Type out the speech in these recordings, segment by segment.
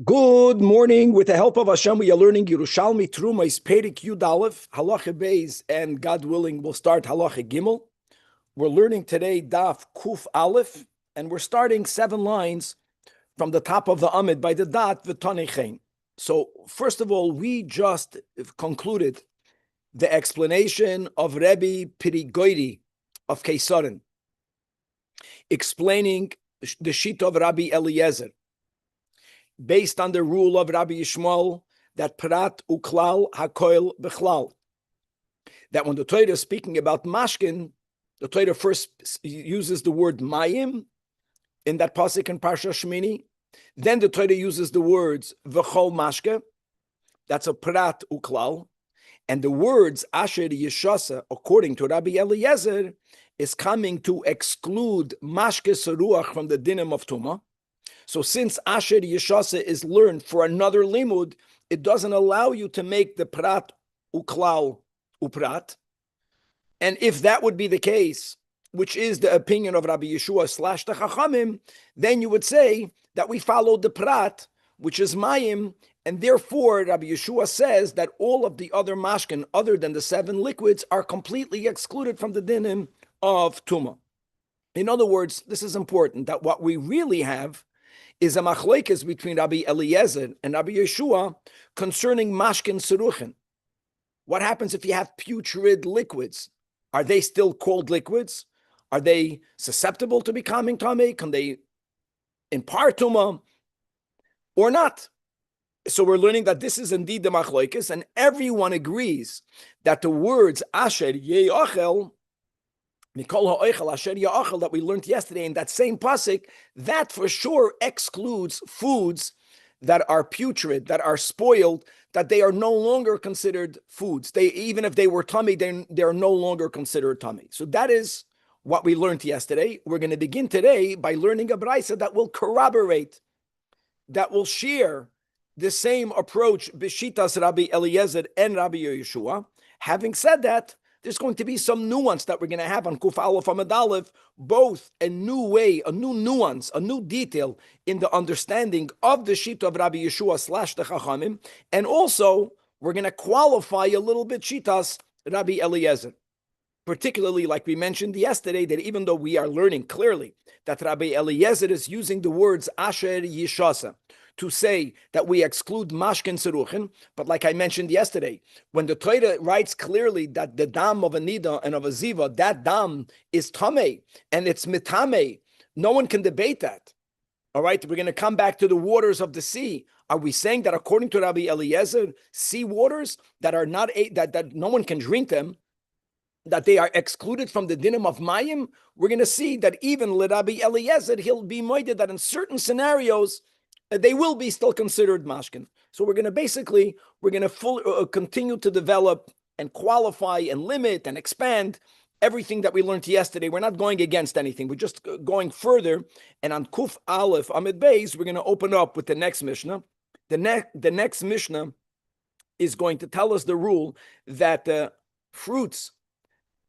Good morning. With the help of Hashem, we are learning Yerushalmi Trumais Perik Yud Aleph, Halacha Beis, and God willing, we'll start Halacha Gimel. We're learning today Daf Kuf Aleph, and we're starting 7 lines from the top of the Amid by the dot V'Tanechein. So, first of all, we just concluded the explanation of Rabbi Pirigoiri of Keisarin, explaining the sheet of Rabbi Eliezer, based on the rule of Rabbi Yishmael, that prat uklal hakoil bechlal. That when the Torah is speaking about mashkin, the Torah first uses the word mayim in that pasuk in Parsha Shmini. Then the Torah uses the words v'chol mashke. That's a prat uklal. And the words asher yeshasa, according to Rabbi Eliezer, is coming to exclude mashke seruach from the dinim of Tumah. So since Asher Yeshasa is learned for another limud, it doesn't allow you to make the prat uklal uprat. And if that would be the case, which is the opinion of Rabbi Yeshua / the Chachamim, then you would say that we followed the prat, which is mayim, and therefore Rabbi Yeshua says that all of the other mashkin, other than the 7 liquids, are completely excluded from the dinim of Tumah. In other words, this is important, that what we really have is a machlekes between Rabbi Eliezer and Rabbi Yeshua concerning mashkin seruchin. What happens if you have putrid liquids? Are they still called liquids? Are they susceptible to becoming tamei? Can they impart tumah or not? So we're learning that this is indeed the machlekes, and everyone agrees that the words asher ye'achel, Mikol ha'oichel asher ya'achel, that we learned yesterday in that same pasuk, that for sure excludes foods that are putrid, that are spoiled, that they are no longer considered foods. They, even if they were tummy, they are no longer considered tummy. So that is what we learned yesterday. We're going to begin today by learning a brisa that will corroborate, that will share the same approach b'shitas Rabbi Eliezer and Rabbi Yeshua. Having said that, there's going to be some nuance that we're going to have on Kuf Aleph Amud Aleph, both a new way, a new nuance, a new detail in the understanding of the sheet of Rabbi Yeshua / the Chachamim, and also we're going to qualify a little bit shitas Rabbi Eliezer, particularly like we mentioned yesterday, that even though we are learning clearly that Rabbi Eliezer is using the words Asher Yishasa to say that we exclude mashkin seruchin, but like I mentioned yesterday, when the Torah writes clearly that the dam of a nida and of a ziva, that dam is tamei and it's mitame, no one can debate that. All right, we're going to come back to the waters of the sea. Are we saying that according to Rabbi Eliezer, sea waters that are not that no one can drink them, that they are excluded from the dinim of mayim? We're going to see that even Rabbi Eliezer, he'll be moided that in certain scenarios they will be still considered mashkin. So we're going to continue to develop and qualify and limit and expand everything that we learned yesterday. We're not going against anything. We're just going further. And on Kuf Aleph Amid Beis, we're going to open up with the next Mishnah. The next Mishnah is going to tell us the rule that fruits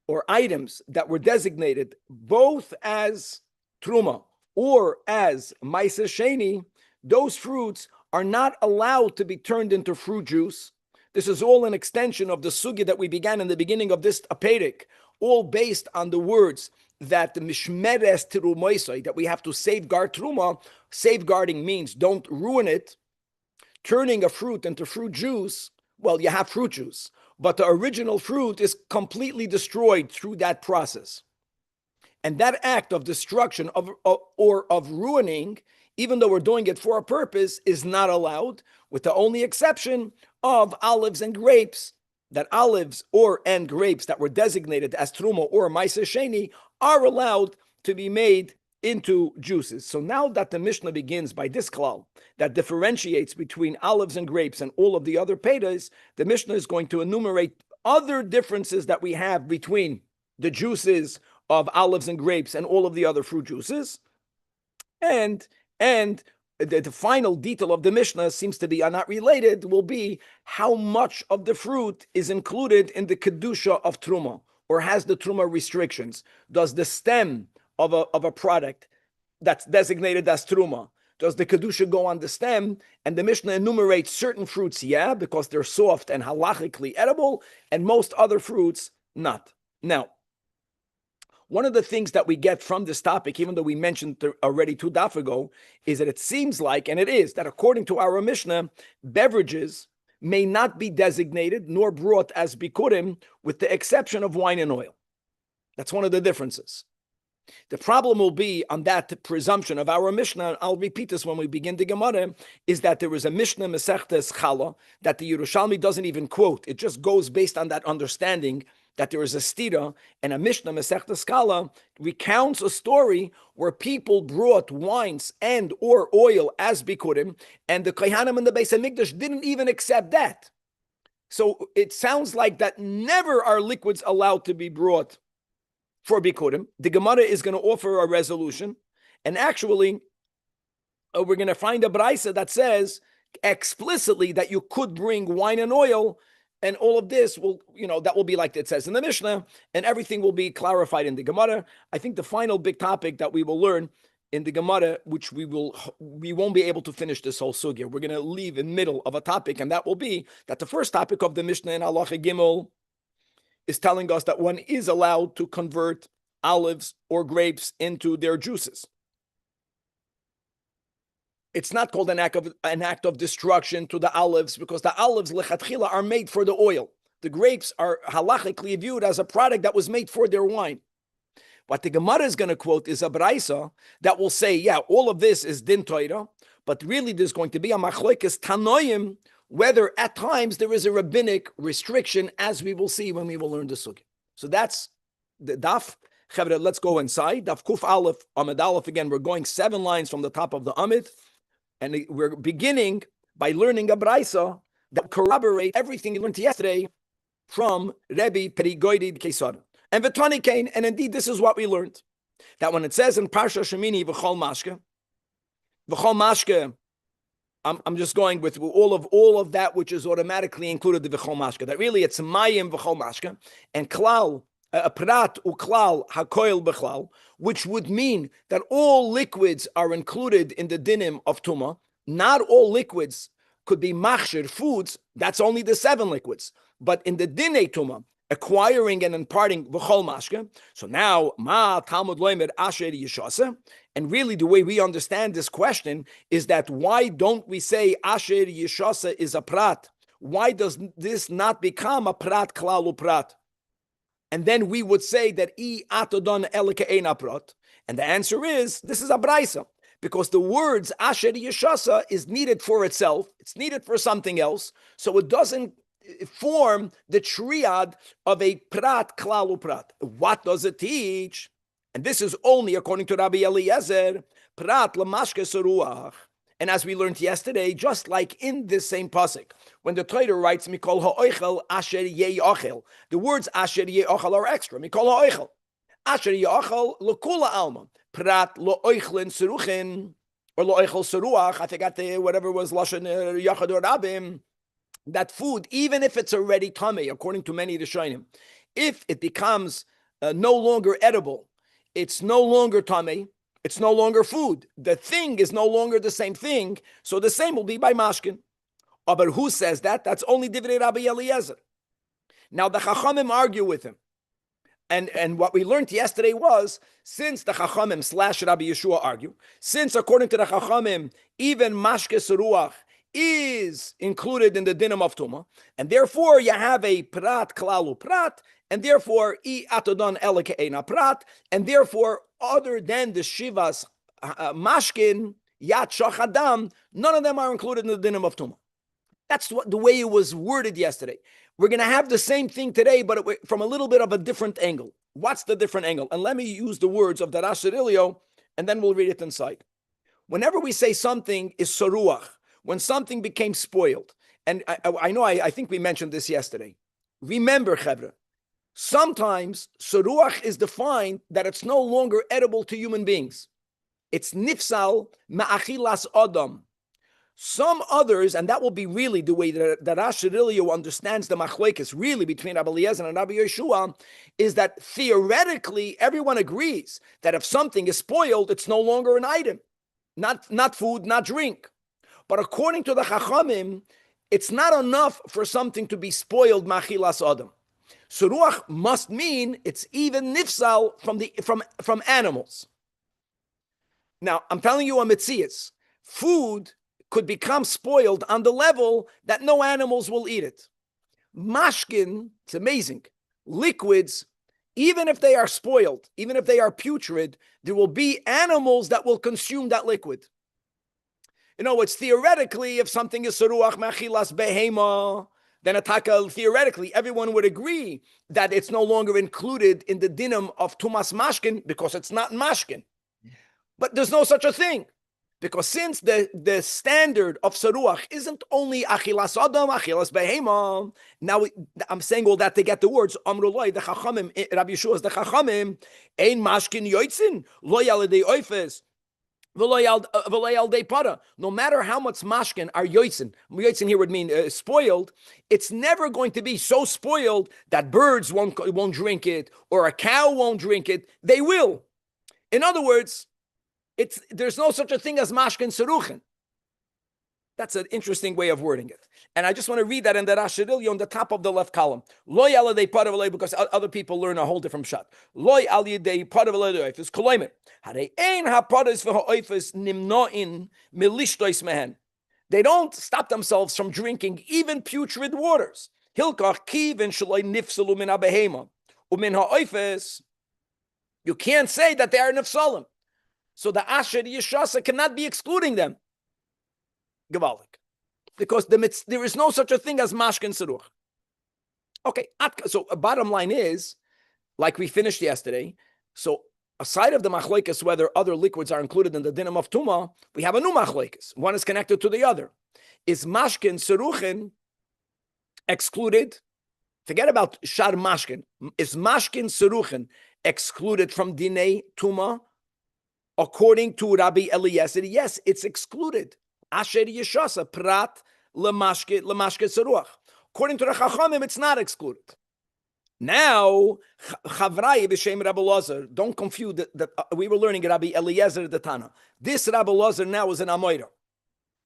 or items that were designated both as truma or as ma'aser sheni, those fruits are not allowed to be turned into fruit juice. This is all an extension of the sugya that we began in the beginning of this apedic, all based on the words that the mishmeres terumoisai, that we have to safeguard truma. Safeguarding means don't ruin it. Turning a fruit into fruit juice, well, you have fruit juice, but the original fruit is completely destroyed through that process. And that act of destruction or of ruining, even though we're doing it for a purpose, is not allowed, with the only exception of olives and grapes. That olives and grapes that were designated as truma or ma'aser sheni are allowed to be made into juices. So now that the Mishnah begins by this klal that differentiates between olives and grapes and all of the other pedas, the Mishnah is going to enumerate other differences that we have between the juices of olives and grapes and all of the other fruit juices. And the final detail of the Mishnah seems to be not related, will be how much of the fruit is included in the kedusha of truma, or has the truma restrictions. Does the stem of a product that's designated as truma, Does the Kedusha go on the stem? And the Mishnah enumerates certain fruits, yeah, because they're soft and halachically edible, and most other fruits, not. Now, one of the things that we get from this topic, even though we mentioned already 2 daf ago, is that it seems like, and it is, that according to our Mishnah, beverages may not be designated nor brought as bikurim, with the exception of wine and oil. That's one of the differences. The problem will be on that presumption of our Mishnah, I'll repeat this when we begin the Gemara, is that there is a Mishnah Masechtes Chala that the Yerushalmi doesn't even quote. It just goes based on that understanding that there is a stira, and a Mishnah Masechtes Chala recounts a story where people brought wines and or oil as bikurim, and the Kohanim and the Beis HaMikdash didn't even accept that. So it sounds like that never are liquids allowed to be brought for bikurim. The Gemara is going to offer a resolution, and actually, we're going to find a brisa that says explicitly that you could bring wine and oil, and all of this will, that will be like it says in the Mishnah, and everything will be clarified in the Gemara. I think the final big topic that we will learn in the Gemara, which we won't be able to finish this whole sugya. We're going to leave in the middle of a topic, and that will be that the first topic of the Mishnah in Halacha Gimel is telling us that one is allowed to convert olives or grapes into their juices. It's not called an act of destruction to the olives, because the olives lechatchila are made for the oil. The grapes are halachically viewed as a product that was made for their wine. What the Gemara is going to quote is a braisa that will say, yeah, all of this is din Torah, but really there's going to be a machlokes tanoim, whether at times there is a rabbinic restriction, as we will see when we will learn the sugya. So that's the daf. Chavre, let's go inside. Daf Kuf Aleph, Amid Aleph again. We're going 7 lines from the top of the Amid, and we're beginning by learning a braisa that corroborates everything you learned yesterday from Rabbi Perigoidid Kesar. And Vitani Kain, and indeed this is what we learned. That when it says in Parsha Shemini, V'chol Mashke, I'm just going with all of that which is automatically included the V'chol Mashke. That really it's Mayim V'chol Mashke, and Klal, Prat Uklal Hakoil B'chlal, which would mean that all liquids are included in the dinim of Tumah. Not all liquids could be machshir, foods. That's only the 7 liquids. But in the dinei Tumah, acquiring and imparting V'chol Mashke. So now, Ma Talmud Loimer Asher Yeshasa. And really the way we understand this question is that why don't we say Asher Yeshasa is a prat? Why does this not become a prat klal uprat? And then we would say that I atodon elike ein prat. And the answer is, this is a braisa. Because the words Asher Yeshasa is needed for itself. It's needed for something else. So it doesn't form the triad of a prat klal uprat. What does it teach? And this is only according to Rabbi Eliezer, prat lamashke seruach. And as we learned yesterday, just like in this same pasuk, when the Torah writes mikol ha'oichel asher ye'ochel, the words asher ye'ochel are extra. Mikol ha'oichel asher ye'ochel lokula alma prat lo'oichlin seruchin or lo'oichel seruach. I forgot whatever was lashon yachad or rabim. That food, even if it's already tamei, according to many Rishonim, if it becomes no longer edible, it's no longer tamei, it's no longer food. The thing is no longer the same thing, so the same will be by mashkin. But who says that? That's only divrei Rabbi Eliezer. Now the Chachamim argue with him. And what we learned yesterday was, since the Chachamim / Rabbi Yeshua argue, since according to the Chachamim, even mashke seruach is included in the dinim of Tumah, and therefore you have a prat klalu prat, and therefore I atodon elike eina prat, and therefore other than the shivas mashkin yat shachadam, none of them are included in the dinim of Tumah. That's the way it was worded yesterday. We're going to have the same thing today, but from a little bit of a different angle. What's the different angle? And let me use the words of the Rashirilio, and then we'll read it inside. Whenever we say something is soruach, when something became spoiled, and I think we mentioned this yesterday. Remember, Chevra, sometimes soruach is defined that it's no longer edible to human beings. It's nifsal ma'achilas adam. Some others, and that will be really the way that Rashirilio understands the machlekes, really between Rabbi Eliezer and Rabbi Yeshua, is that theoretically everyone agrees that if something is spoiled, it's no longer an item. not food, not drink. But according to the Chachamim, it's not enough for something to be spoiled machilas adam. Suruach must mean it's even nifsal from animals. Now, I'm telling you a mitzias. Food could become spoiled on the level that no animals will eat it. Mashkin, it's amazing. Liquids, even if they are spoiled, even if they are putrid, there will be animals that will consume that liquid. You know, it's theoretically, if something is Suruach Machilas Behema, then theoretically, everyone would agree that it's no longer included in the dinam of Tumas Mashkin because it's not Mashkin. But there's no such a thing. Because since the standard of Saruach isn't only Achilas Adam, Achilas Behema, now I'm saying all that to get the words, Amrullah, the Chachamim, Rabbi Yeshua's the Chachamim, Ein Mashkin Yoitzin, Lo Yalidei Oifes, no matter how much mashkin are yoitzin here would mean spoiled, it's never going to be so spoiled that birds won't drink it or a cow won't drink it. They will. In other words, there's no such a thing as mashkin seruchen. That's an interesting way of wording it. And I just want to read that in the Rashidilyo on the top of the left column. Loy alidei parav, because other people learn a whole different shot. Loy alidei parav oifis koloimer. Harei ein haparos v'ha'oifis nimnoin milishtois mehen. They don't stop themselves from drinking even putrid waters. Hilkach kivin shaloi nifsalu min habehema umin ha'oifis. You can't say that they are nifsalim. So the Asher Yeshasa cannot be excluding them. Gewaldig. Because there is no such a thing as mashkin seruch. Okay, so bottom line is, like we finished yesterday, so aside of the machlokes whether other liquids are included in the dinam of tuma, we have a new machlokes. One is connected to the other. Is mashkin seruchin excluded? Forget about shar mashkin. Is mashkin seruchin excluded from dinei tuma? According to Rabbi Eliezer, yes, it's excluded. Asher Yeshasa, Prat, Lemashke Seruach. According to the Chachamim, it's not excluded. Now, Chavrai b'shem Rabbi Lazar, don't confuse that we were learning Rabbi Eliezer the Tana. This Rabbi Lazar now is an Amoira.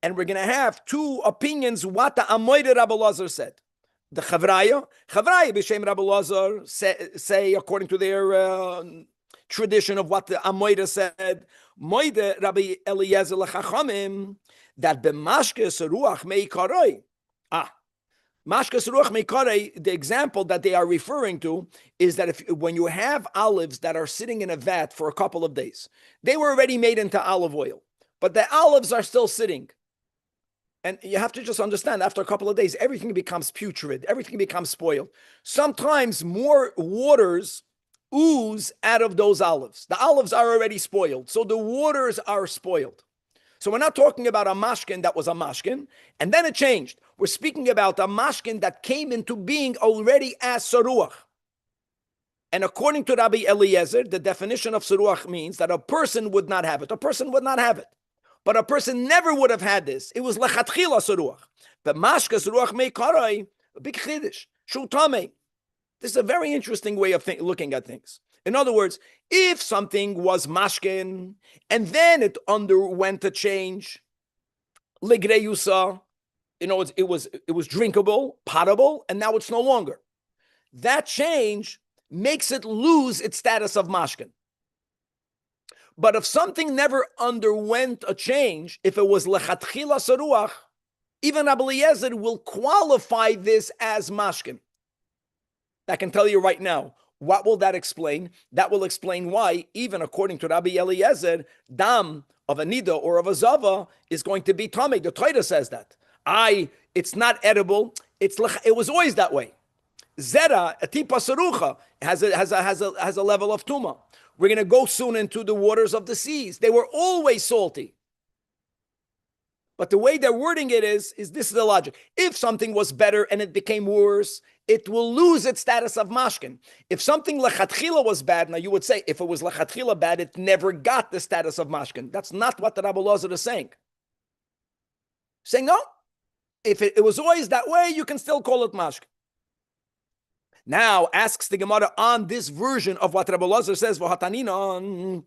And we're going to have two opinions what the Amoira Rabbi Lazar said. The Chavrai b'shem Rabbi Lazar say according to their tradition of what the Amoira said, Moide Rabbi Eliezer l'Chachamim, that b'mashke seruach meikaroi. Mashke seruach meikaroi, the example that they are referring to is that when you have olives that are sitting in a vat for a couple of days, they were already made into olive oil, but the olives are still sitting. And you have to just understand, after a couple of days, everything becomes putrid, everything becomes spoiled. Sometimes more waters ooze out of those olives. The olives are already spoiled, so the waters are spoiled. So we're not talking about a mashkin that was a mashkin, and then it changed. We're speaking about a mashkin that came into being already as saruach. And according to Rabbi Eliezer, the definition of saruach means that a person would not have it. A person would not have it. But a person never would have had this. It was lechatchila saruach. But mashka saruach meikaroi, a big chiddush, shultamei. This is a very interesting way of looking at things. In other words, if something was mashkin and then it underwent a change, ligreyusa, it was drinkable, potable, and now it's no longer. That change makes it lose its status of mashkin. But if something never underwent a change, if it was lechatchila saruach, even Rabbi Eliezer will qualify this as mashkin. I can tell you right now. What will that explain? That will explain why, even according to Rabbi Eliezer, dam of a nida or of a zava is going to be tamei. The Torah says that. It's not edible. It was always that way. Zera, a tipa sarucha, has a level of tuma. We're going to go soon into the waters of the seas. They were always salty. But the way they're wording it is this is the logic. If something was better and it became worse, it will lose its status of mashkin. If something lechatchila was bad, now you would say, if it was lechatchila bad, it never got the status of mashkin. That's not what the Rabbi Lazar is saying. Saying, no, if it was always that way, you can still call it mashkin. Now, asks the Gemara on this version of what Rabbi Lazar says, v'hataninon,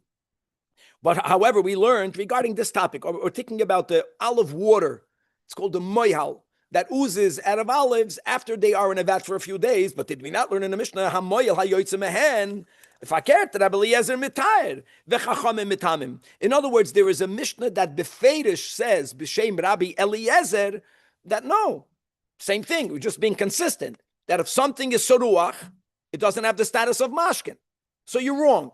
But however, we learned regarding this topic, or thinking about the olive water, it's called the moihal, that oozes out of olives after they are in a vat for a few days. But did we not learn in the Mishnah, hamoyel hayoytze mehen, fakert Rabbi Eliezer mitayr, vechachamim mitamim. In other words, there is a Mishnah that befedish says, b'shem Rabbi Eliezer, that no, same thing, we're just being consistent, that if something is soruach, it doesn't have the status of mashkin. So you're wrong.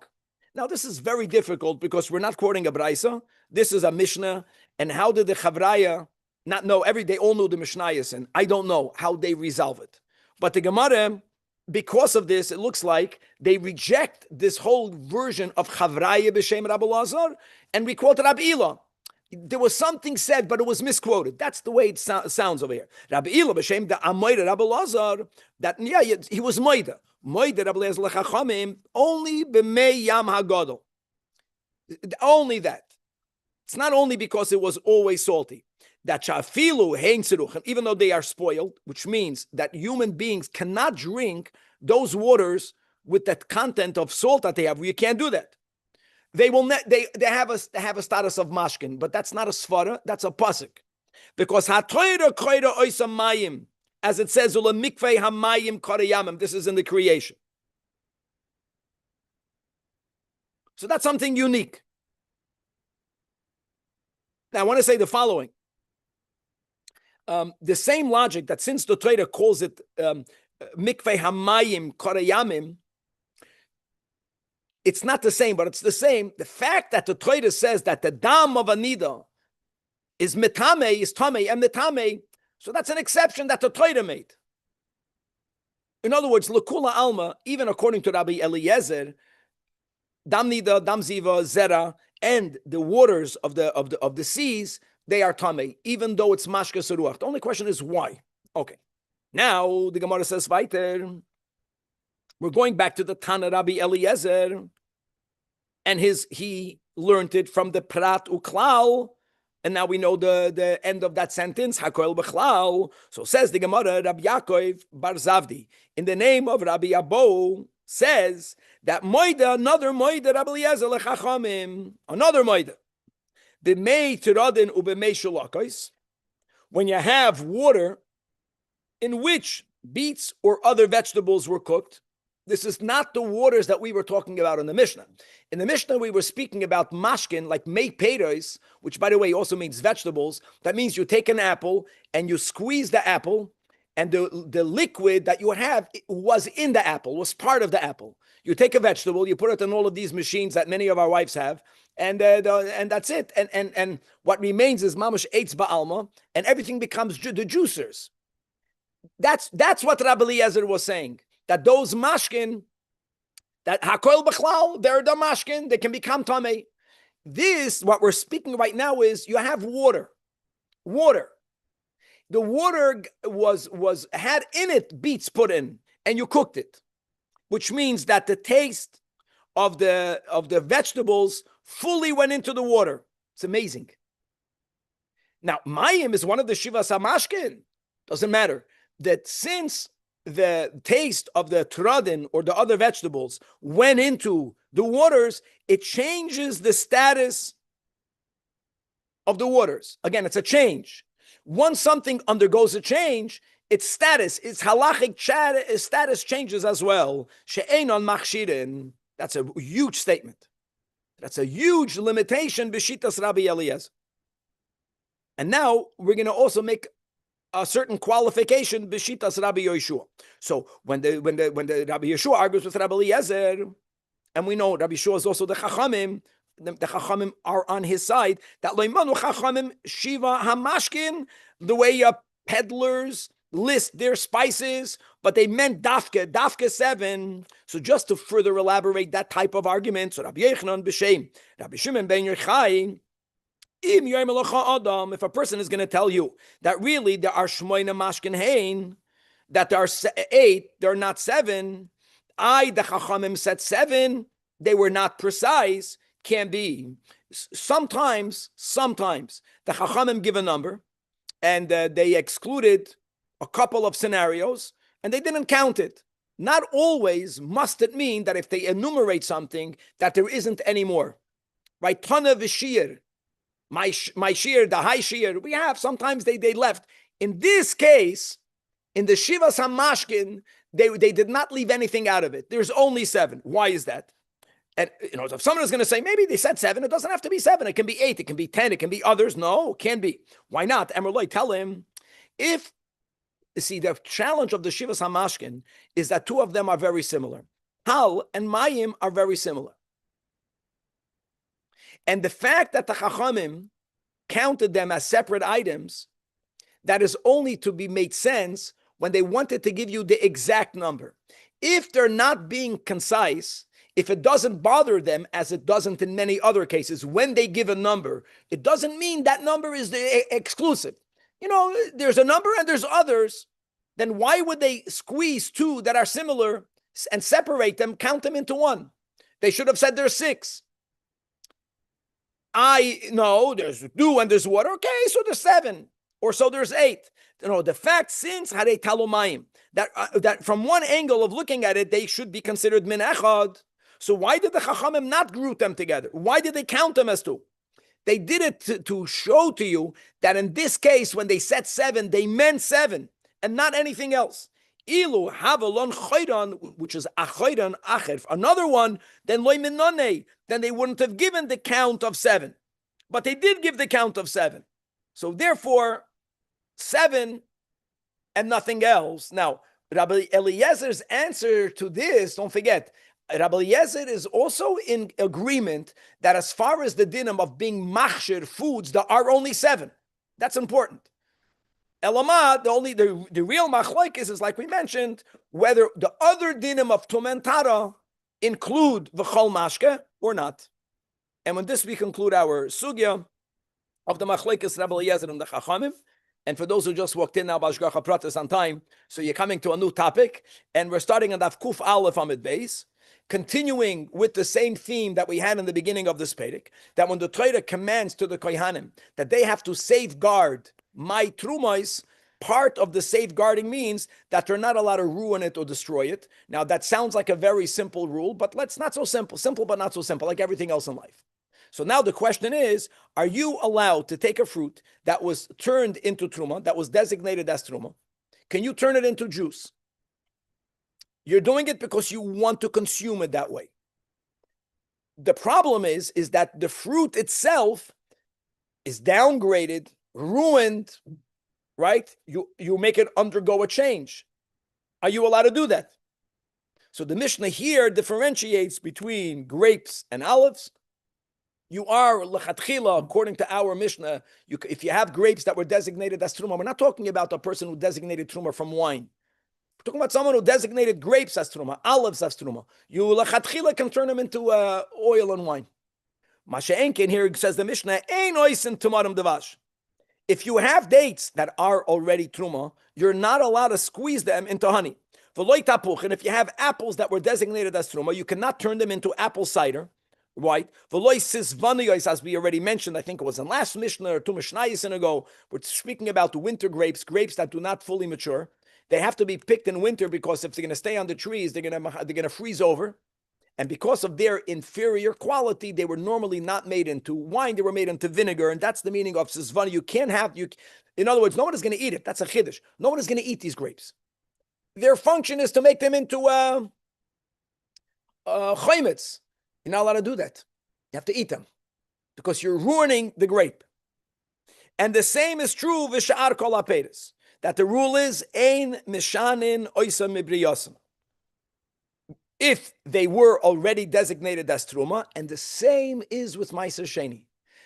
Now, this is very difficult because we're not quoting a Braisa. This is a Mishnah. And how did the Chavraya not know? They all knew the Mishnayos, and I don't know how they resolve it. But the Gemara, because of this, it looks like they reject this whole version of Chavraya b'shem Rabbi Lazar, and we quote Rabbi Ila. There was something said, but it was misquoted. That's the way it sounds over here. Rabbi Ila b'shem the Amoyda Rabbi Lazar, that he was Moida. Moida Rabbi Eliezer lechachamim only b'mei yam hagadol. Only that. It's not only because it was always salty. That shafilu hein seruchim, even though they are spoiled, which means that human beings cannot drink those waters with that content of salt that they have. You can't do that. They will they have a status of mashkin, but that's not a svara. That's a pasuk, because hatoira koira oisa mayim. As it says, Ula mikvei hamayim koreyamim. This is in the creation. So that's something unique. Now, I want to say the following. The same logic that since the Torah calls it mikvei hamayim koreyamim, it's not the same, but it's the same. The fact that the Torah says that the dam of anida is mitame, is tame, and mitame, so that's an exception that the Torah made. In other words, L'kula Alma, even according to Rabbi Eliezer, Dam Nida, Dam Ziva, Zera, and the waters of the seas, they are Tameh, even though it's Mashka Seruach. The only question is why. Okay. Now the Gemara says weiter. We're going back to the Tana Rabbi Eliezer, and he learned it from the Prat Uklal. And now we know the end of that sentence, Hakoel Bechlal. So says the Gemara, Rabbi Yaakov Bar Zavdi, in the name of Rabbi Abo, says that Moida, another Moida, Rabbi Eliezer lechachamim, another Moida. B'mei tiradin u'b'mei shulakos, when you have water in which beets or other vegetables were cooked. This is not the waters that we were talking about in the Mishnah. In the Mishnah, we were speaking about mashkin, like mei peiros, which, by the way, also means vegetables. That means you take an apple and you squeeze the apple, and the liquid that you have was in the apple, was part of the apple. You take a vegetable, you put it in all of these machines that many of our wives have, and that's it. And what remains is mamash eitz ba'alma, and everything becomes the juicers. That's what Rabbi Eliezer was saying. That those mashkin, that hakoil b'chlal, they're the mashkin, they can become tamei. This, what we're speaking right now is, you have water. Water. The water had in it beets put in, and you cooked it, which means that the taste of the vegetables fully went into the water. It's amazing. Now, mayim is one of the shivas hamashkin. Doesn't matter. That since the taste of the tradin or the other vegetables went into the waters, it changes the status of the waters. Again, it's a change. Once something undergoes a change, its status, its halachic status changes as well. She'enon machshirin. That's a huge statement. That's a huge limitation b'shitas Rabbi Eliezer. And now we're going to also make a certain qualification b'shitas Rabbi Yeshua. So when the Rabbi Yeshua argues with Rabbi Eliezer, and we know Rabbi Yeshua is also the Chachamim, the Chachamim are on his side. That loimanu Chachamim shiva hamashkin, the way peddlers list their spices, but they meant dafke 7. So just to further elaborate that type of argument, so Rabbi Yochanan b'shem Rabbi Shimon ben Yochai. If a person is going to tell you that really there are shmoina mashkin hein, that there are 8, there are not 7. The Chachamim said 7. They were not precise. Can be. Sometimes the Chachamim give a number, and they excluded a couple of scenarios, and they didn't count it. Not always must it mean that if they enumerate something that there isn't any more. right? Tana v'shir, my shir, the high shir. We have sometimes they left. In this case, in the Shivas Hamashkin, they did not leave anything out of it. There's only 7. Why is that? And if someone is going to say maybe they said 7, it doesn't have to be 7. It can be 8. It can be 10. It can be others. No, it can be. Why not? Emerloi, tell him if. See, the challenge of the Shivas Hamashkin is that 2 of them are very similar. Hal and Mayim are very similar. And the fact that the Chachamim counted them as separate items, that is only to be made sense when they wanted to give you the exact number. If they're not being concise, if it doesn't bother them, as it doesn't in many other cases, when they give a number, it doesn't mean that number is the exclusive. There's a number and there's others. Then why would they squeeze 2 that are similar and separate them, count them into 1? They should have said there's 6. There's dew and there's water. Okay, so there's 7, or so there's 8. The fact since Harei Talumayim, that from one angle of looking at it, they should be considered min echad. So why did the Chachamim not group them together? Why did they count them as 2? They did it to show to you that in this case, when they said 7, they meant 7 and not anything else. Ilu havalon choyran, which is a choyran acher, another one, then loy minone, then they wouldn't have given the count of 7. But they did give the count of 7. So therefore, 7 and nothing else. Now, Rabbi Eliezer's answer to this, don't forget, Rabbi Eliezer is also in agreement that as far as the dinim of being machshir foods, there are only 7. That's important. Elamah, the real machlokes is like we mentioned, whether the other dinim of tumentara include the chol mashke or not. And with this we conclude our sugya of the machlokes Rabbi Eliezer and the Chachamim. And for those who just walked in now, Bashgacha Pratis on time, so you're coming to a new topic, and we're starting on Daf Kuf Aleph Amid Beis, continuing with the same theme that we had in the beginning of this Perek, that when the Torah commands to the Kohanim that they have to safeguard my trumos, part of the safeguarding means that they're not allowed to ruin it or destroy it. Now that sounds like a very simple rule, but let's not so simple but not so simple, like everything else in life. So now the question is, are you allowed to take a fruit that was turned into truma, that was designated as truma? Can you turn it into juice? You're doing it because you want to consume it that way. The problem is that the fruit itself is downgraded, ruined, right? You make it undergo a change. Are you allowed to do that? So the Mishnah here differentiates between grapes and olives. You are lechatchila, according to our Mishnah, if you have grapes that were designated as truma, we're not talking about a person who designated truma from wine. We're talking about someone who designated grapes as truma, olives as truma. You lechatchila can turn them into oil and wine. Masha'enkin here says the Mishnah, ein oisin tumarim devash. If you have dates that are already truma, you're not allowed to squeeze them into honey. And if you have apples that were designated as truma, you cannot turn them into apple cider. Right? As we already mentioned, I think it was in last Mishnah or 2 Mishnayos ago, we're speaking about the winter grapes that do not fully mature. They have to be picked in winter because if they're going to stay on the trees, they're going to freeze over. And because of their inferior quality, they were normally not made into wine, they were made into vinegar. And that's the meaning of Sisvani. In other words, no one is going to eat it. That's a chiddush. No one is going to eat these grapes. Their function is to make them into chaymitz. You're not allowed to do that. You have to eat them because you're ruining the grape. And the same is true v'sha'ar kol ha'peiros, that the rule is ein mishanin oisa mibriyasim. If they were already designated as truma, and the same is with Meiser Sheni.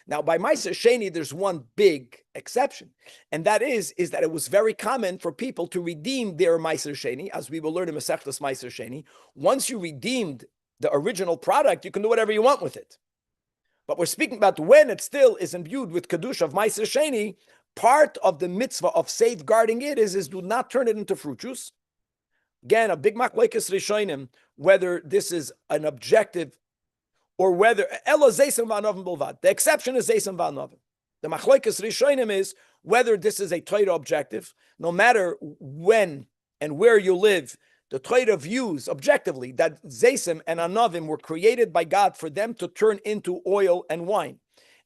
Now, by Meiser Sheni, there's one big exception, and that is that it was very common for people to redeem their Meiser Sheni, as we will learn in Masechtas Meiser Sheni. Once you redeemed the original product, you can do whatever you want with it. But we're speaking about when it still is imbued with Kedusha of Meiser Sheni. Part of the mitzvah of safeguarding it is do not turn it into fruit juice. Again, a big machlokes rishonim, whether this is an objective or whether elo zeisem v'anovim bilvad. The exception is zeisem v'anovim. The machlokes rishonim is whether this is a Torah objective, no matter when and where you live. the Torah views objectively that Zaysim and Anavim were created by God for them to turn into oil and wine.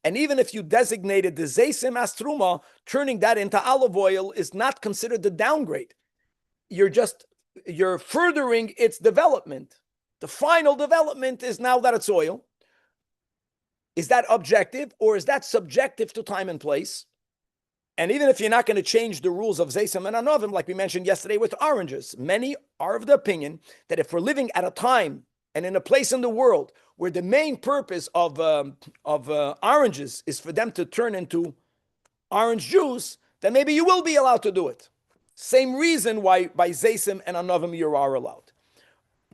And even if you designated the Zaysim as Truma, turning that into olive oil is not considered the downgrade. You're furthering its development. The final development is now that it's oil. Is that objective or is that subjective to time and place? And even if you're not going to change the rules of Zaysim and Anavim, like we mentioned yesterday with oranges, many are of the opinion that if we're living at a time and in a place in the world where the main purpose of oranges is for them to turn into orange juice, then maybe you will be allowed to do it. Same reason why by Zaysim and Anavim you are allowed.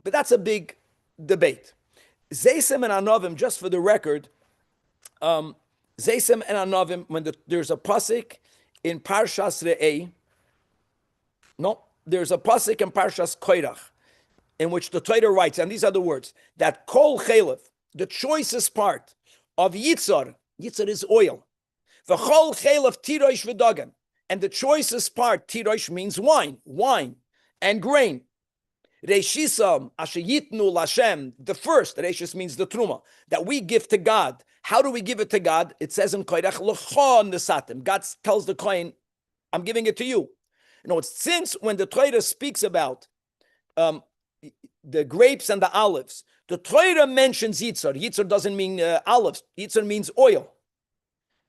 But that's a big debate. Zaysim and Anavim, just for the record, Zaysim and Anavim, when there's a pasuk in Parshas Re'eh, there's a pasuk in Parshas Koirach, in which the Torah writes, and these are the words, that Kol Chalev, the choicest part of Yitzar is oil. V'chol Chalev Tirosh V'dagan, and the choicest part, Tirosh means wine, and grain. Reishisam asher yitnu l'Hashem, the first, Reishis means the Truma, that we give to God. How do we give it to God? It says in Koirach, l'chon nesatim. God tells the kohen, I'm giving it to you. Since when the Torah speaks about the grapes and the olives, the Torah mentions yitzar. Yitzar doesn't mean olives. Yitzar means oil.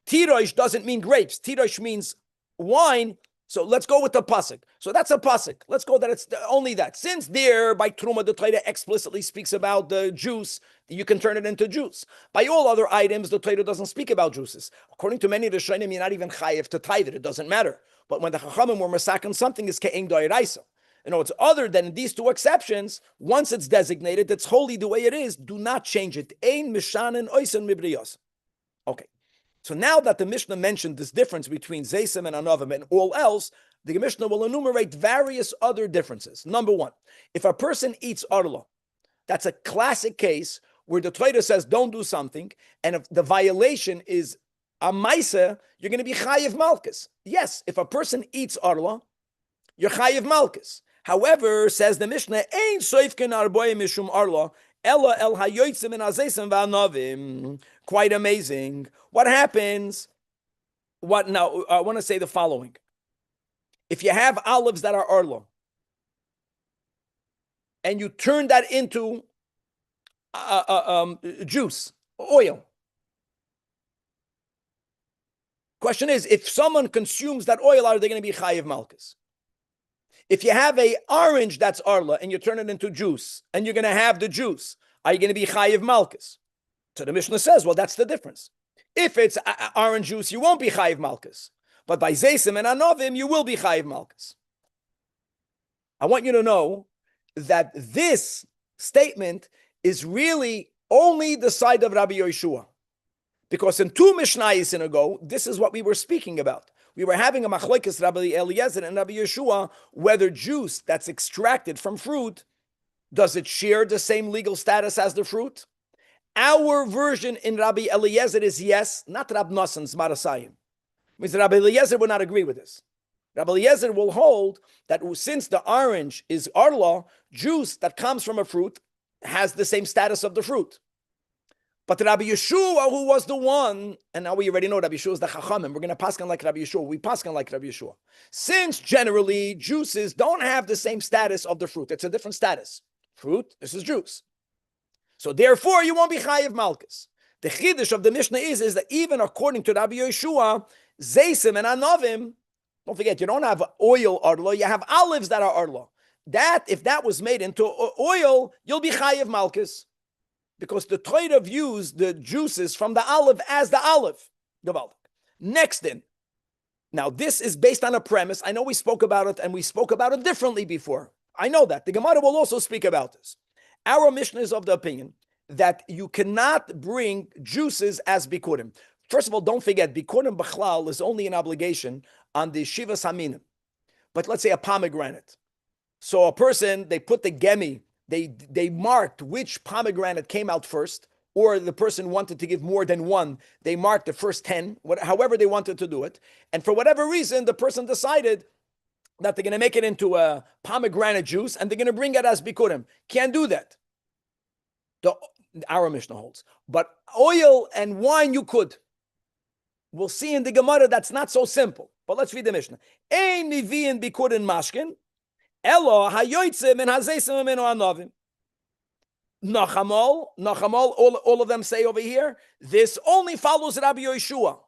Tirosh doesn't mean grapes. Tirosh means wine. So let's go with the pasuk. So that's a pasuk. Let's go that it's only that. Since there, by Truma, the Torah explicitly speaks about the juice, you can turn it into juice. By all other items, the Torah doesn't speak about juices. According to many of the Shainim, you're not even chayiv to tithe it. It doesn't matter. But when the Chachamim were masakin something, is ke'eng doiraisa. It's other than these two exceptions. Once it's designated, it's holy the way it is. Do not change it. Ein mishanen oisen mibriyos. Okay. So now that the Mishnah mentioned this difference between Zaysim and Anavim and all else, the Mishnah will enumerate various other differences. Number one, if a person eats arla, that's a classic case where the Torah says don't do something, and if the violation is a maisa, you're going to be chayiv malchus. Yes, if a person eats arla, you're chayiv malchus. However, says the Mishnah, ein soifken arboy mishum arla, ella el hayotzim and azaysim v'anavim. Quite amazing. What happens? Now, I want to say the following. If you have olives that are arla, and you turn that into juice, oil. Question is, if someone consumes that oil, are they going to be chayiv malchus? If you have a orange that's arla, and you turn it into juice, and you're going to have the juice, are you going to be chayiv malchus? So the Mishnah says, well, that's the difference. If it's orange juice, you won't be chayiv malchus. But by Zaysim and Anavim, you will be chayiv malchus. I want you to know that this statement is really only the side of Rabbi Yeshua. Because in two Mishnayos in ago, this is what we were speaking about. We were having a machlokes Rabbi Eliezer and Rabbi Yeshua, whether juice that's extracted from fruit, does it share the same legal status as the fruit? Our version in Rabbi Eliezer is yes, not Rab Noson's Marasayim. Means Rabbi Eliezer would not agree with this. Rabbi Eliezer will hold that since the orange is arla, juice that comes from a fruit has the same status of the fruit. But Rabbi Yeshua, who was the one, and now we already know Rabbi Yeshua is the Chachamim, we're going to paskan like Rabbi Yeshua. We paskan like Rabbi Yeshua. Since generally juices don't have the same status of the fruit, it's a different status. Fruit, this is juice. So therefore, you won't be chayiv malchus. The chiddush of the Mishnah is that even according to Rabbi Yeshua, Zaysim and Anavim, don't forget, you don't have oil arla, you have olives that are arla. That, if that was made into oil, you'll be chayiv malchus. Because the Torah views the juices from the olive as the olive. Next in. Now, this is based on a premise. I know we spoke about it, and we spoke about it differently before. I know that. The Gemara will also speak about this. Our Mishnah is of the opinion that you cannot bring juices as bikurim. First of all, don't forget, bikurim b'chlal is only an obligation on the shivas haminim. But let's say a pomegranate. So a person, they put the gemi, they marked which pomegranate came out first, or the person wanted to give more than one. They marked the first 10, however they wanted to do it. And for whatever reason, the person decided that they're going to make it into a pomegranate juice and they're going to bring it as bikurim. Can't do that. Our Mishnah holds. But oil and wine you could. We'll see in the Gemara that's not so simple. But let's read the Mishnah. Ein miviin bikurin mashkin, elo hayoytze min hazeisim min anovim. Nachamol, all of them say over here, this only follows Rabbi Yeshua.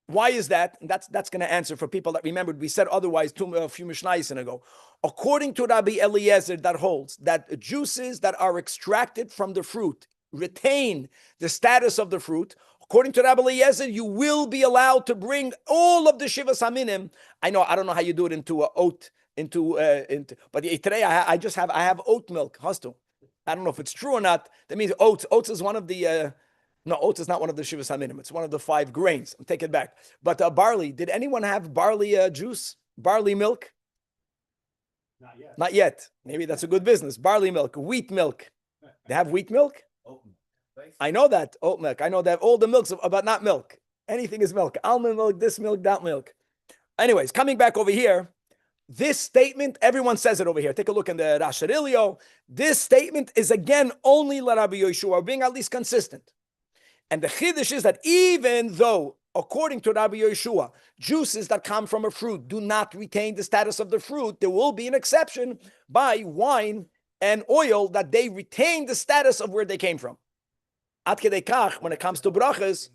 Why is that? And that's going to answer for people that remembered. We said otherwise a few Mishnayos ago. According to Rabbi Eliezer, that holds that juices that are extracted from the fruit retain the status of the fruit. According to Rabbi Eliezer, you will be allowed to bring all of the Shivas Haminim. I don't know how you do it into oat, but today I have oat milk, Hastu. I don't know if it's true or not. That means oats. Oats is one of the. No, oats is not one of the Shivas Haminim. It's one of the 5 grains. I'll take it back. But barley, did anyone have barley juice? Barley milk? Not yet. Not yet. Maybe that's a good business. Barley milk, wheat milk. They have wheat milk? Oat milk. I know that. Oat milk. I know that all the milks, but not milk. Anything is milk. Almond milk, this milk, that milk. Anyways, coming back over here, this statement, everyone says it over here. Take a look in the Rasharilio. This statement is again only La Rabbi Yeshua, being at least consistent. And the chiddush is that even though, according to Rabbi Yeshua, juices that come from a fruit do not retain the status of the fruit, there will be an exception by wine and oil that they retain the status of where they came from. Ad kedei kach, when it comes to brachas,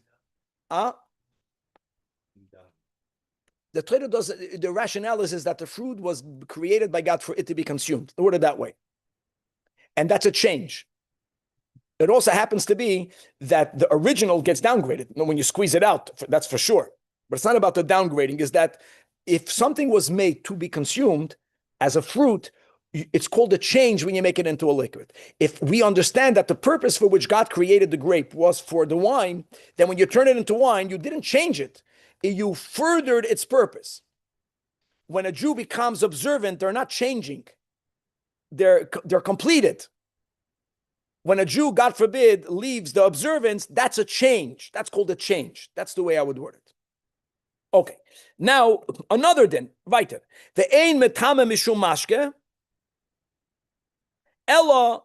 the Torah does, the rationale is that the fruit was created by God for it to be consumed. Worded that way. And that's a change. It also happens to be that the original gets downgraded. When you squeeze it out, that's for sure. But it's not about the downgrading. Is that if something was made to be consumed as a fruit, it's called a change when you make it into a liquid. If we understand that the purpose for which God created the grape was for the wine, then when you turn it into wine, you didn't change it. You furthered its purpose. When a Jew becomes observant, they're not changing. They're completed. When a Jew, God forbid, leaves the observance, that's a change. That's called a change. That's the way I would word it. Okay. Now, another din, weiter. The ein metame mishum mashke, ella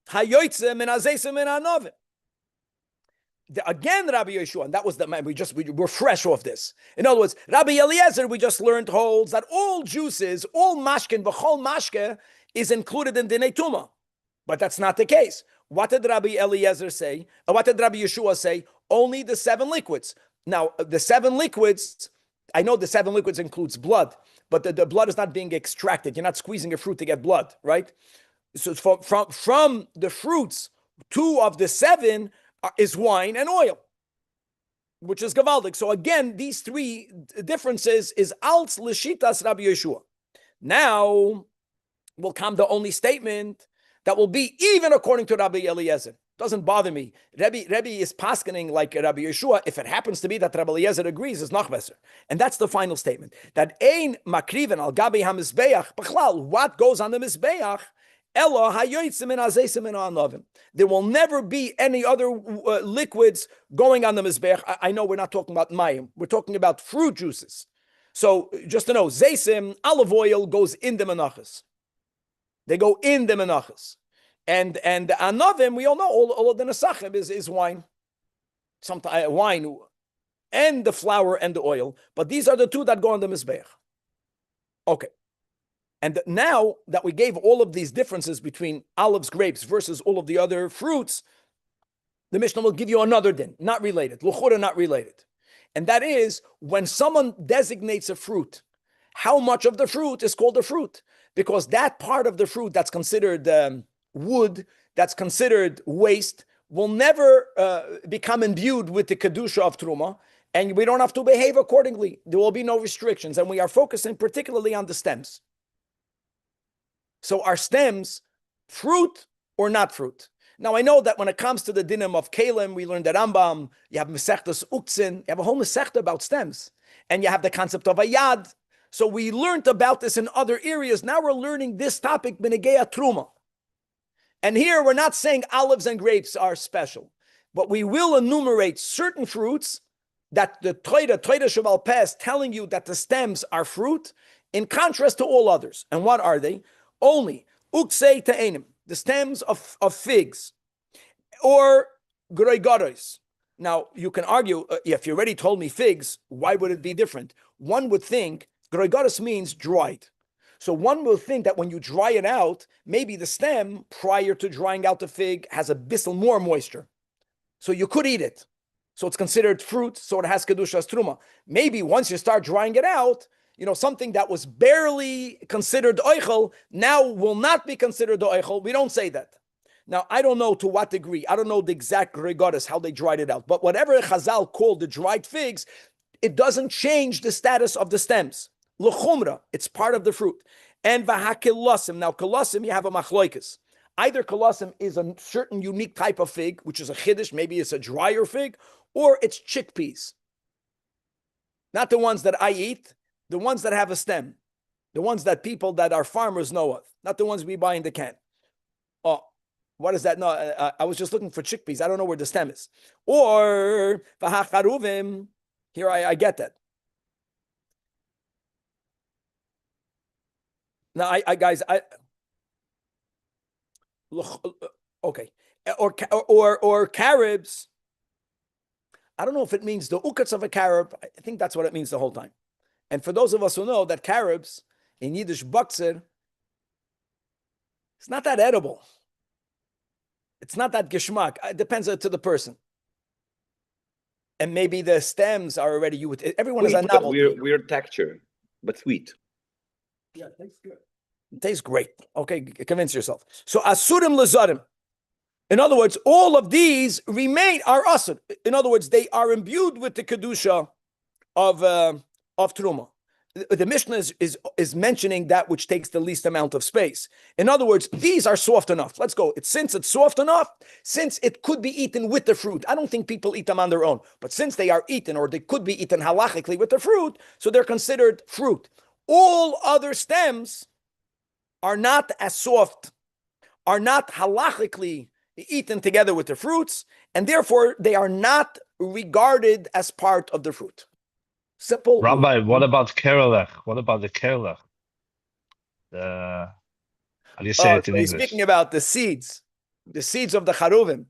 hayoytze min hazeisim min anovim. Again, Rabbi Yeshua, and that was we're fresh off this. In other words, Rabbi Eliezer, we just learned, holds that all juices, all mashkin, v'chol mashke, is included in dinei tumah. But that's not the case. What did Rabbi Eliezer say? What did Rabbi Yeshua say? Only the 7 liquids. Now, the 7 liquids, I know the 7 liquids includes blood, but the blood is not being extracted. You're not squeezing a fruit to get blood, right? So from the fruits, 2 of the 7 is wine and oil, which is gavaldik. So again, these 3 differences is alts l'shitas Rabbi Yeshua. Now will come the only statement that will be even according to Rabbi Eliezer. Doesn't bother me. Rabbi is paskening like Rabbi Yeshua. If it happens to be that Rabbi Eliezer agrees, is noch besser. And that's the final statement. That ein makriven al gabi hamizbeach b'chlal. What goes on the mizbeach? Elo hayoytzim min hazeisim min anovim. There will never be any other liquids going on the mizbeach. I know we're not talking about mayim. We're talking about fruit juices. So just to know, zeisim, olive oil goes in the menachas. They go in the menachas. And the anovim, we all know, all of the nesachim is wine. Sometimes wine and the flour and the oil. But these are the 2 that go on the mizbeach. Okay. And now that we gave all of these differences between olives, grapes versus all of the other fruits, the Mishnah will give you another din, not related, l'chura not related. And that is when someone designates a fruit, how much of the fruit is called a fruit? Because that part of the fruit that's considered wood, that's considered waste, will never become imbued with the kedusha of truma, and we don't have to behave accordingly. There will be no restrictions, and we are focusing particularly on the stems. So our stems, fruit or not fruit? Now I know that when it comes to the dinim of kalim, we learned that Rambam, you have mesechtas uktzin, you have a whole mesechta about stems, and you have the concept of ayad. So we learned about this in other areas. Now we're learning this topic, B'negea Truma. And here we're not saying olives and grapes are special, but we will enumerate certain fruits that the Torah Shabbal Peh is telling you that the stems are fruit, in contrast to all others. And what are they? Only uksei ta'enim, the stems of figs, or groigoros. Now, you can argue, if you already told me figs, why would it be different? One would think groigoros means dried. So one will think that when you dry it out, maybe the stem, prior to drying out the fig, has a bissel more moisture. So you could eat it. So it's considered fruit, so it has kedushas truma. Maybe once you start drying it out, something that was barely considered oichel now will not be considered oichel. We don't say that. Now, I don't know to what degree. I don't know the exact regatas, how they dried it out. But whatever Chazal called the dried figs, it doesn't change the status of the stems. L'chumra, it's part of the fruit. And v'hakilosim. Now, kilosim, you have a machloikis. Either kilosim is a certain unique type of fig, which is a chiddush, maybe it's a drier fig, or it's chickpeas. Not the ones that I eat, the ones that have a stem. The ones that people that are farmers know of, not the ones we buy in the can. Oh, what is that? No, I was just looking for chickpeas. I don't know where the stem is. Or v'hacharuvim. Here I get that. Now, okay, or carobs. I don't know if it means the ukats of a carob. I think that's what it means the whole time. And for those of us who know that carobs in Yiddish bakzer, it's not that edible. It's not that geschmack. It depends to the person. And maybe the stems are already everyone sweet, has a novelty. Weird texture, but sweet. Yeah, it tastes good. It tastes great. Okay, convince yourself. So asurim lezarim. In other words, all of these are asur. In other words, they are imbued with the kedusha of truma. The Mishnah is mentioning that which takes the least amount of space. In other words, these are soft enough. Let's go. Since it's soft enough, since it could be eaten with the fruit. I don't think people eat them on their own. But since they are eaten, or they could be eaten halachically with the fruit, so they're considered fruit. All other stems are not as soft, are not halachically eaten together with the fruits, and therefore they are not regarded as part of the fruit. Simple. Rabbi, what about kerelech? What about the kerelech? How do you say it in English? Speaking about the seeds of the charuvim,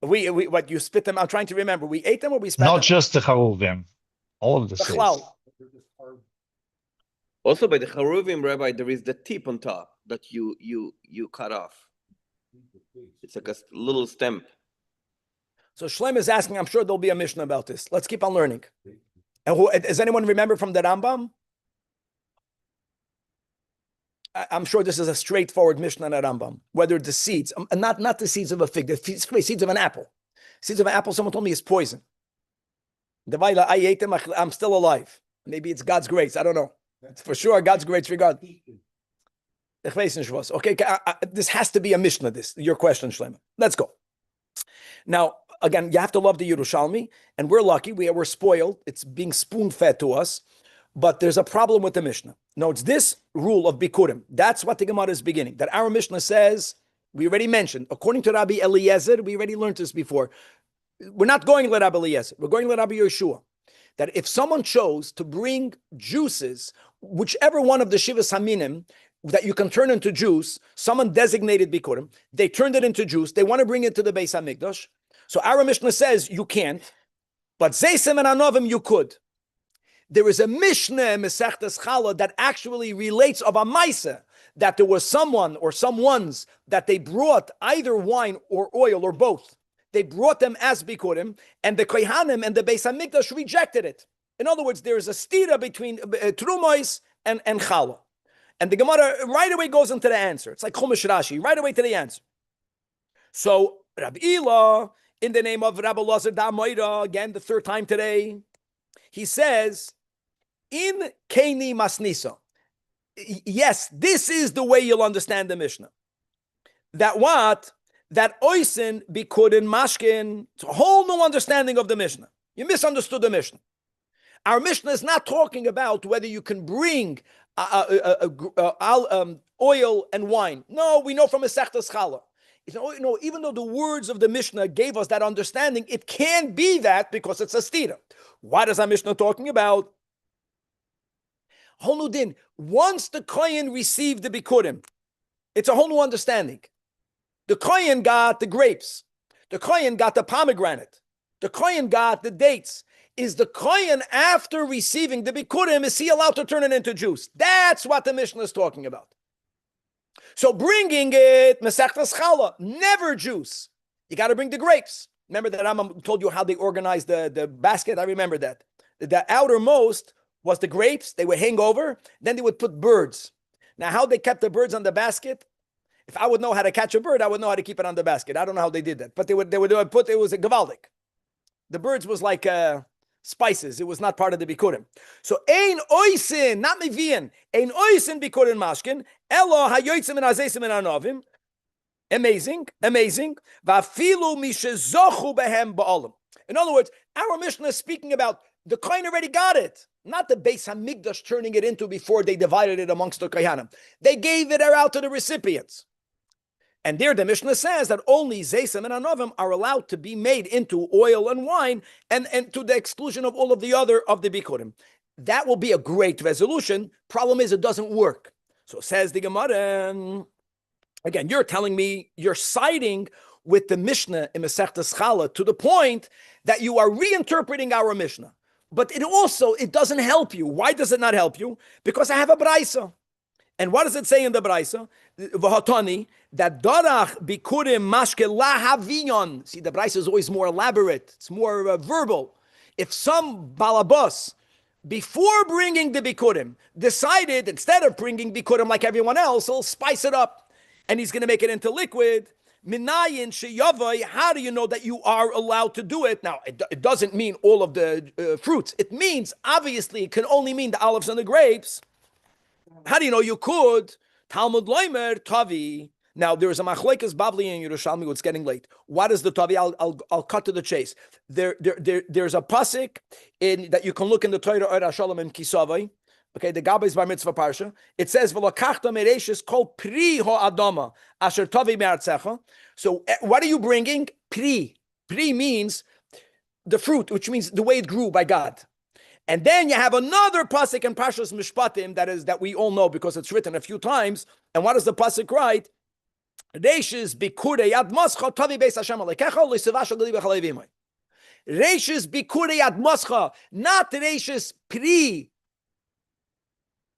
we what you spit them? I'm trying to remember. We ate them or we spat them? Not just the charuvim, all of the seeds. Also, by the charuvim, Rabbi, there is the tip on top that you cut off. It's like a little stem. So Shlem is asking. I'm sure there'll be a Mishnah about this. Let's keep on learning. And does anyone remember from the Rambam? I'm sure this is a straightforward Mishnah in the Rambam. Whether the seeds, not the seeds of a fig, the seeds of an apple. Seeds of an apple, someone told me, is poison. I ate them, I'm still alive. Maybe it's God's grace, I don't know. It's for sure God's grace regard. Okay, this has to be a Mishnah, your question, Shlomo. Let's go. Now, again, you have to love the Yerushalmi, and we're lucky, we're spoiled. It's being spoon-fed to us, but there's a problem with the Mishnah. No, it's this rule of Bikurim. That's what the Gemara is beginning. That our Mishnah says, we already mentioned, according to Rabbi Eliezer, we already learned this before. We're not going to Rabbi Eliezer, we're going to Rabbi Yeshua. That if someone chose to bring juices, whichever one of the Shivas Haminim, that you can turn into juice, someone designated Bikurim, they turned it into juice, they want to bring it to the Beis HaMikdash. So our Mishnah says you can't, but Zeisem and Anovim you could. There is a Mishnah in Masechtas Chala that actually relates of a Maisa, that there was someone or someones that they brought either wine or oil or both. They brought them as Bikurim, and the Kohanim and the Beis HaMikdash rejected it. In other words, there is a stira between Trumois and Chala. And the Gemara right away goes into the answer. It's like Chumash Rashi, right away to the answer. So Rabbi Ila, in the name of Rabbi Lazar Da'amoira, again, the third time today, he says, in Keni Masnisa, yes, this is the way you'll understand the Mishnah. That what? That oisin bikurin mashkin. It's a whole new understanding of the Mishnah. You misunderstood the Mishnah. Our Mishnah is not talking about whether you can bring oil and wine. No, we know from Masechtas Chala. Even though the words of the Mishnah gave us that understanding, it can't be that because it's a stira. What is our Mishnah talking about? Whole new din. Once the kohen received the bikurim, it's a whole new understanding. The kohen got the grapes. The kohen got the pomegranate. The kohen got the dates. Is the kohen, after receiving the bikurim, is he allowed to turn it into juice? That's what the Mishnah is talking about. So bringing it, Masechtas Chala, never juice. You got to bring the grapes. Remember that Rambam told you how they organized the basket? I remember that. The outermost was the grapes. They would hang over. Then they would put birds. Now, how they kept the birds on the basket? If I would know how to catch a bird, I would know how to keep it on the basket. I don't know how they did that. But they would put, it was a gavaldik. The birds was like spices. It was not part of the bikurim. So ein oisin, not mevian, ein oisin bikurim mashkin, elo hayoytzim and azesim and anovim. Amazing, amazing. Vafilu mishezochu behem ba'olim. In other words, our Mishnah is speaking about the kohen already got it, not the Beis Hamikdash turning it into before they divided it amongst the kohanim. They gave it out to the recipients. And there the Mishnah says that only Zaysim and Anovim are allowed to be made into oil and wine and to the exclusion of all of the other of the Bikurim. That will be a great resolution. Problem is it doesn't work. So says the Gemara, again, you're telling me you're siding with the Mishnah in Masechtas Chala to the point that you are reinterpreting our Mishnah. But it doesn't help you. Why does it not help you? Because I have a Braisa. And what does it say in the Braisa? V'hatani, that darach bikurim mashke lahavion. See, the Braisa is always more elaborate. It's more verbal. If some balabas, before bringing the bikurim, decided instead of bringing bikurim like everyone else, he'll spice it up, and he's going to make it into liquid. Minayin sheyavai. How do you know that you are allowed to do it? Now, it doesn't mean all of the fruits. It means, obviously, it can only mean the olives and the grapes. How do you know you could? Talmud loimer tavi. Now there is a machlokes Bavli in Yerushalmi. It's getting late. What is the tavi? I'll cut to the chase. There's a pasuk in that you can look in the Torah Ora Shalom in Kisavai. Okay, the Gabbai Bar Mitzvah Parsha. It says v'lakachta mereishis kol pri ha'adama asher tavi me'artzecha. So what are you bringing? Pri. Pri means the fruit, which means the way it grew by God. And then you have another pasuk in Parshas Mishpatim that we all know because it's written a few times. And what does the pasuk write? Reishis bikurei ad mascha tavi beis Hashem alekecha loisevasha gali b'chalavimai. Reishis bikurei ad mascha, not reishis pri.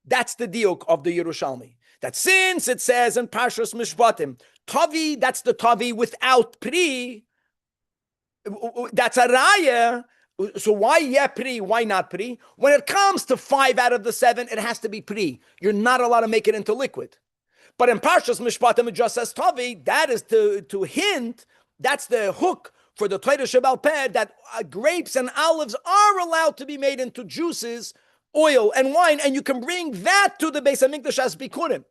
That's the diuk of the Yerushalmi. That since it says in Parshas Mishpatim, tavi, that's the tavi without pri. That's a raya. So why pri? Why not pri? When it comes to 5 out of the 7, it has to be pri. You're not allowed to make it into liquid. But in Parshas Mishpatim, it just says tavi. That is to hint. That's the hook for the Torah Shebal Peh that grapes and olives are allowed to be made into juices, oil and wine, and you can bring that to the Beis Hamikdash as bikurim.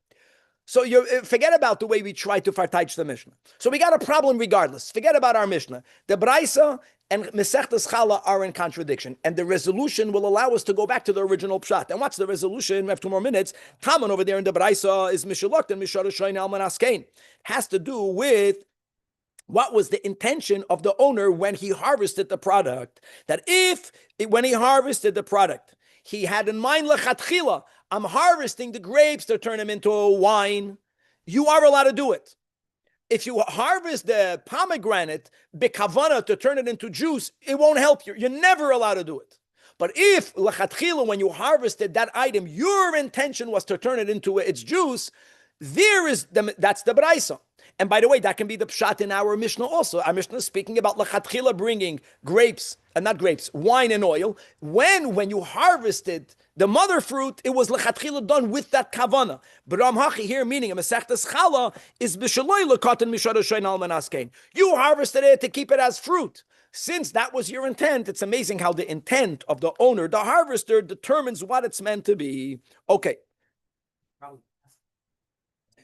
So you forget about the way we try to fartaich the Mishnah. So we got a problem regardless. Forget about our Mishnah. The Braisa and Masechtas Chala are in contradiction, and the resolution will allow us to go back to the original pshat. And what's the resolution? We have 2 more minutes. Taman over there in the Braisa is Mishalakt and Mishar Shoyin Alman Askein. Has to do with what was the intention of the owner when he harvested the product. That when he harvested the product, he had in mind lechatchila, I'm harvesting the grapes to turn them into wine. You are allowed to do it. If you harvest the pomegranate bekavana to turn it into juice, it won't help you. You're never allowed to do it. But if lechatchila, when you harvested that item, your intention was to turn it into its juice, that's the braisa. And by the way, that can be the pshat in our Mishnah also. Our Mishnah is speaking about lechatchila bringing wine and oil. When you harvested the mother fruit, it was lechatchila done with that kavana. But Ramhachi here, meaning a Masechtas Chala, is b'shaloi lekatan mishara shoyin al manaskein. You harvested it to keep it as fruit. Since that was your intent, it's amazing how the intent of the owner, the harvester, determines what it's meant to be. Okay.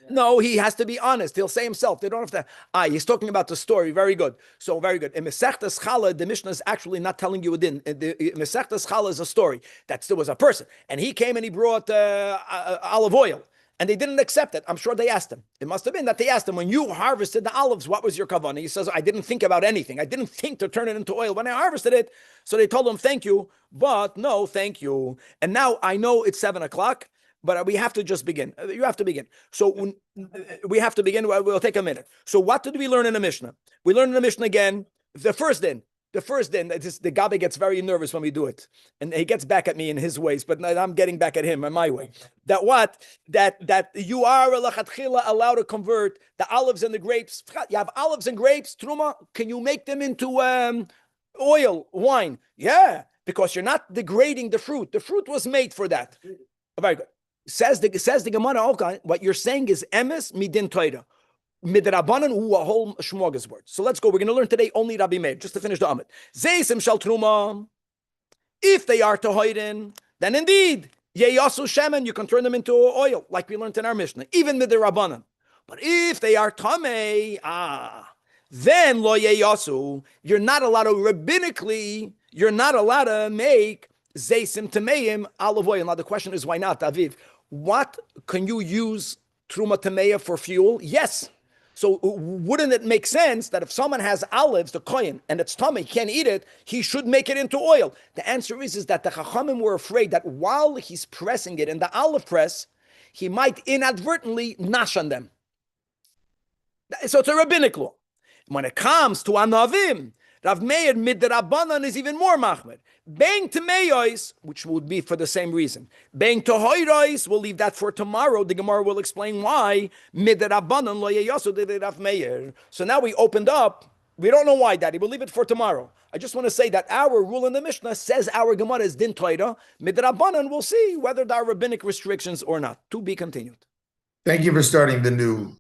No, he has to be honest. He'll say himself. They don't have to. He's talking about the story. Very good. So very good. In Masechtas Chala, the Mishnah is actually not telling you a din. Masechtas Chala is a story that there was a person, and he came and he brought olive oil, And they didn't accept it. I'm sure they asked him. It must have been that they asked him, when you harvested the olives, what was your kavanah? He says, I didn't think about anything. I didn't think to turn it into oil when I harvested it. So they told him, thank you, but no, thank you. And now I know it's 7 o'clock, but we have to just begin. You have to begin. So we have to begin. We'll take a minute. So what did we learn in the Mishnah? We learned in the Mishnah again, the first din, the Gabi gets very nervous when we do it. And he gets back at me in his ways, but I'm getting back at him in my way. That you are allowed to convert the olives and the grapes. You have olives and grapes, truma, can you make them into oil, wine? Yeah, because you're not degrading the fruit. The fruit was made for that. Very good. Says the Gemara, okay, what you're saying is emes midin Torah. Midrabanan who a whole shmorgas word. So let's go. We're going to learn today only Rabbi Meir, just to finish the Amid. Zeisim shal truma. If they are tohoidin, then indeed, yeyasu shemen, you can turn them into oil, like we learned in our Mishnah, even midrabanan. But if they are tamei, then lo yeyasu, you're not allowed to rabbinically, you're not allowed to make zeisim tameim olive oil. Now the question is, why not, Aviv? What can you use truma tameya for fuel? Yes. So wouldn't it make sense that if someone has olives, the kohen, and it's tummy, he can't eat it, he should make it into oil? The answer is that the Chachamim were afraid that while he's pressing it in the olive press, he might inadvertently nash on them. So it's a rabbinic law. When it comes to anavim, Rav Meir midrabanan is even more machmer. Being temeyois, which would be for the same reason. Being tohoirois, we'll leave that for tomorrow. The Gemara will explain why. Midrabanan lo yeyasu de Rav Meir. So now we opened up. We don't know why, Daddy. We'll leave it for tomorrow. I just want to say that our rule in the Mishnah says our Gemara is din Torah. Midrabanan, we'll see whether there are rabbinic restrictions or not. To be continued. Thank you for starting the new